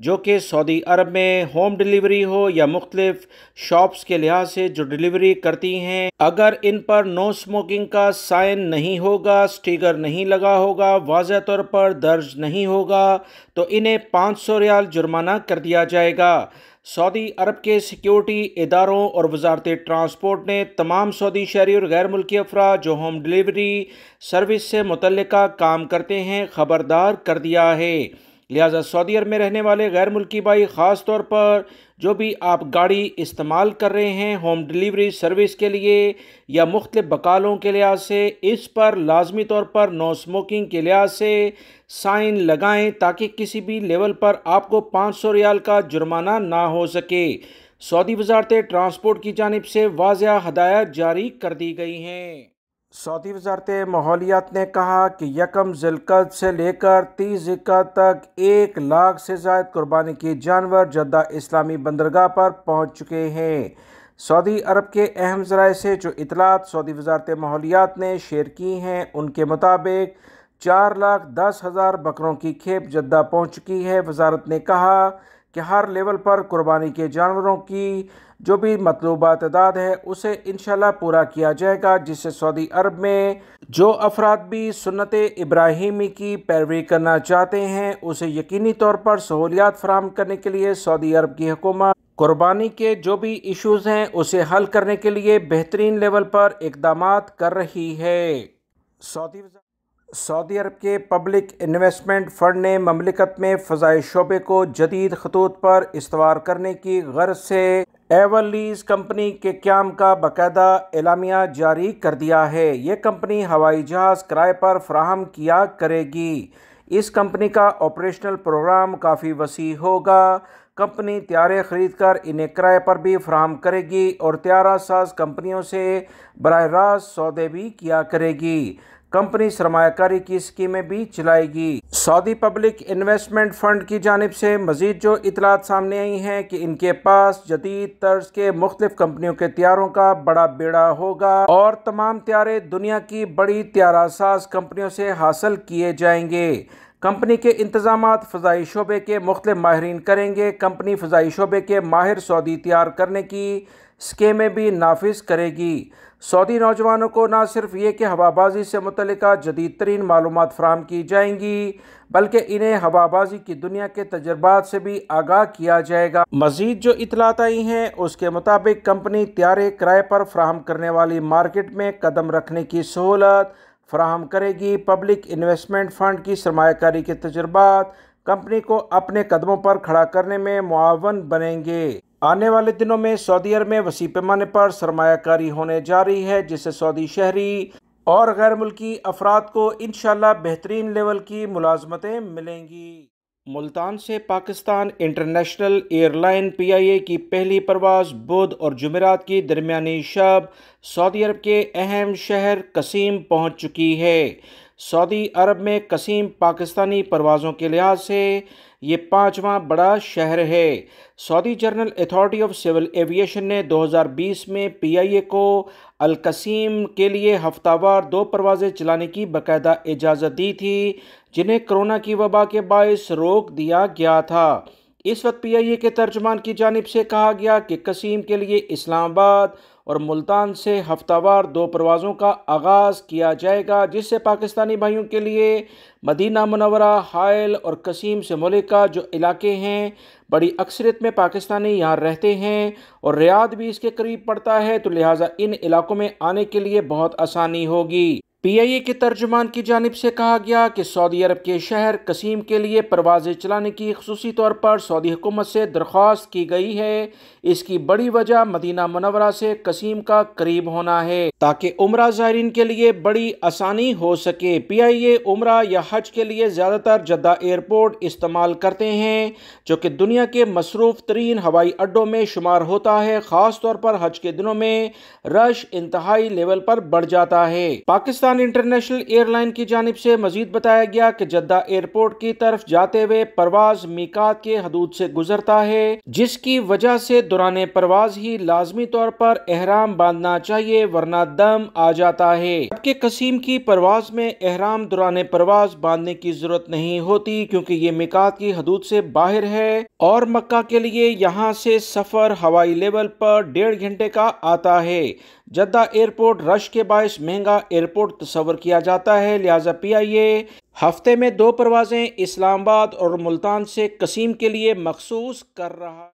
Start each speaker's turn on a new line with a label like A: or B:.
A: جو کہ سعودی عرب میں ہوم ڈیلیوری ہو یا مختلف شاپس کے لحاظ سے جو ڈیلیوری کرتی ہیں، اگر ان پر نو سموکنگ کا سائن نہیں ہوگا، سٹیکر نہیں لگا ہوگا، واضح طور پر درج نہیں ہوگا، تو انہیں 500 ریال جرمانہ کر دیا جائے گا۔ سعودی عرب کے سیکیورٹی اداروں اور وزارت ٹرانسپورٹ نے تمام سعودی شہری اور غیر ملکی افراد جو ہوم ڈیلیوری سروس سے متعلقہ کام کرتے ہیں خبردار کر دیا ہے۔ لہٰذا سعودی عرب میں رہنے والے غیر ملکی بھائی، خاص طور پر جو بھی آپ گاڑی استعمال کر رہے ہیں ہوم ڈیلیوری سروس کے لیے یا مختلف بقالوں کے لحاظ سے، اس پر لازمی طور پر نو سموکنگ کے لحاظ سے سائن لگائیں تاکہ کسی بھی لیول پر آپ کو 500 ریال کا جرمانہ نہ ہو سکے۔ سعودی وزارت ٹرانسپورٹ کی جانب سے واضح ہدایات جاری کر دی گئی ہیں۔ سعودی وزارت ماحولیات نے کہا کہ 1 ذی القعدہ سے لے کر 30 ذی القعدہ تک 1 لاکھ سے زائد قربانی کے جانور جدہ اسلامی بندرگاہ پر پہنچ چکے ہیں۔ سعودی عرب کے اہم ذرائع سے جو اطلاعات سعودی وزارت ماحولیات نے شیئر کی ہیں، ان کے مطابق 4,10,000 بکروں کی کھیپ جدہ پہنچ چکی ہے۔ وزارت نے کہا کہ ہر لیول پر قربانی کے جانوروں کی جو بھی مطلوبہ تعداد ہے اسے انشاءاللہ پورا کیا جائے گا، جس سے سعودی عرب میں جو افراد بھی سنت ابراہیمی کی پیروی کرنا چاہتے ہیں اسے یقینی طور پر سہولیات فراہم کرنے کے لیے سعودی عرب کی حکومت قربانی کے جو بھی ایشوز ہیں اسے حل کرنے کے لیے بہترین لیول پر اقدامات کر رہی ہے۔ سعودی عرب کے پبلک انویسٹمنٹ فنڈ نے مملکت میں فضائی شعبے کو جدید خطوط پر استوار کرنے کی غرض سے ایول لیز کمپنی کے قیام کا باقاعدہ اعلامیہ جاری کر دیا ہے۔ یہ کمپنی ہوائی جہاز کرائے پر فراہم کیا کرے گی۔ اس کمپنی کا آپریشنل پروگرام کافی وسیع ہوگا۔ کمپنی طیارے خرید کر انہیں کرائے پر بھی فراہم کرے گی اور طیارہ ساز کمپنیوں سے براہ راست سودے بھی کیا کرے گی۔ کمپنی سرمایہ کاری کی اسکیمیں بھی چلائے گی۔ سعودی پبلک انویسٹمنٹ فنڈ کی جانب سے مزید جو اطلاعات سامنے آئی ہیں کہ ان کے پاس جدید طرز کے مختلف کمپنیوں کے طیاروں کا بڑا بیڑا ہوگا اور تمام طیارے دنیا کی بڑی طیارہ ساز کمپنیوں سے حاصل کیے جائیں گے۔ کمپنی کے انتظامات فضائی شعبے کے مختلف ماہرین کریں گے۔ کمپنی فضائی شعبے کے ماہر سعودی تیار کرنے کی اسکیمیں بھی نافذ کرے گی۔ سعودی نوجوانوں کو نہ صرف یہ کہ ہوا بازی سے متعلقہ جدید ترین معلومات فراہم کی جائیں گی بلکہ انہیں ہوا بازی کی دنیا کے تجربات سے بھی آگاہ کیا جائے گا۔ مزید جو اطلاعات آئی ہیں اس کے مطابق کمپنی طیارے کرائے پر فراہم کرنے والی مارکیٹ میں قدم رکھنے کی سہولت فراہم کرے گی۔ پبلک انویسٹمنٹ فنڈ کی سرمایہ کاری کے تجربات کمپنی کو اپنے قدموں پر کھڑا کرنے میں معاون بنیں گے۔ آنے والے دنوں میں سعودی عرب میں وسیع پیمانے پر سرمایہ کاری ہونے جا رہی ہے، جس سے سعودی شہری اور غیر ملکی افراد کو انشاءاللہ بہترین لیول کی ملازمتیں ملیں گی۔ ملتان سے Pakistan international air line PIA کی پہلی پرواز بدھ اور جمعرات کی درمیانی شب سعودی عرب کے اہم شہر قصیم پہنچ چکی ہے۔ سعودی عرب میں قصیم پاکستانی پروازوں کے لحاظ سے یہ 5واں بڑا شہر ہے۔ Saudi general authority of civil aviation نے 2020 میں PIA کو القصیم کے لیے ہفتہ وار 2 پروازیں چلانے کی باقاعدہ اجازت دی تھی، جنہیں کرونا کی وبا کے باعث روک دیا گیا تھا۔ اس وقت PIA کے ترجمان کی جانب سے کہا گیا کہ قصیم کے لیے اسلام آباد اور ملتان سے ہفتہ وار 2 پروازوں کا آغاز کیا جائے گا، جس سے پاکستانی بھائیوں کے لیے مدینہ منورہ، حائل اور قصیم سے ملکہ جو علاقے ہیں، بڑی اکثریت میں پاکستانی یہاں رہتے ہیں اور ریاض بھی اس کے قریب پڑتا ہے، تو لہٰذا ان علاقوں میں آنے کے لیے بہت آسانی ہوگی۔ PIA کے ترجمان کی جانب سے کہا گیا کہ سعودی عرب کے شہر قصیم کے لیے پروازیں چلانے کی خصوصی طور پر سعودی حکومت سے درخواست کی گئی ہے۔ اس کی بڑی وجہ مدینہ منورہ سے قصیم کا قریب ہونا ہے تاکہ عمرہ زائرین کے لیے بڑی آسانی ہو سکے۔ PIA عمرہ یا حج کے لیے زیادہ تر جدہ ایئرپورٹ استعمال کرتے ہیں، جو کہ دنیا کے مصروف ترین ہوائی اڈوں میں شمار ہوتا ہے۔ خاص طور پر حج کے دنوں میں رش انتہائی لیول پر بڑھ جاتا ہے۔ Pakistan Pakistan international air line کی جانب سے مزید بتایا گیا کہ جدہ ایئرپورٹ کی طرف جاتے ہوئے پرواز میقات کے حدود سے گزرتا ہے، جس کی وجہ سے دوران پرواز ہی لازمی طور پر احرام باندھنا چاہیے ورنہ دم آ جاتا ہے، جبکہ قصیم کی پرواز میں احرام دوران پرواز باندھنے کی ضرورت نہیں ہوتی کیونکہ یہ میقات کی حدود سے باہر ہے اور مکہ کے لیے یہاں سے سفر ہوائی لیول پر 1.5 گھنٹے کا آتا ہے۔ جدہ ایئرپورٹ رش کے باعث مہنگا ایئرپورٹ تصور کیا جاتا ہے، لہٰذا PIA ہفتے میں 2 پروازیں اسلام آباد اور ملتان سے قصیم کے لیے مخصوص کر رہا ہے۔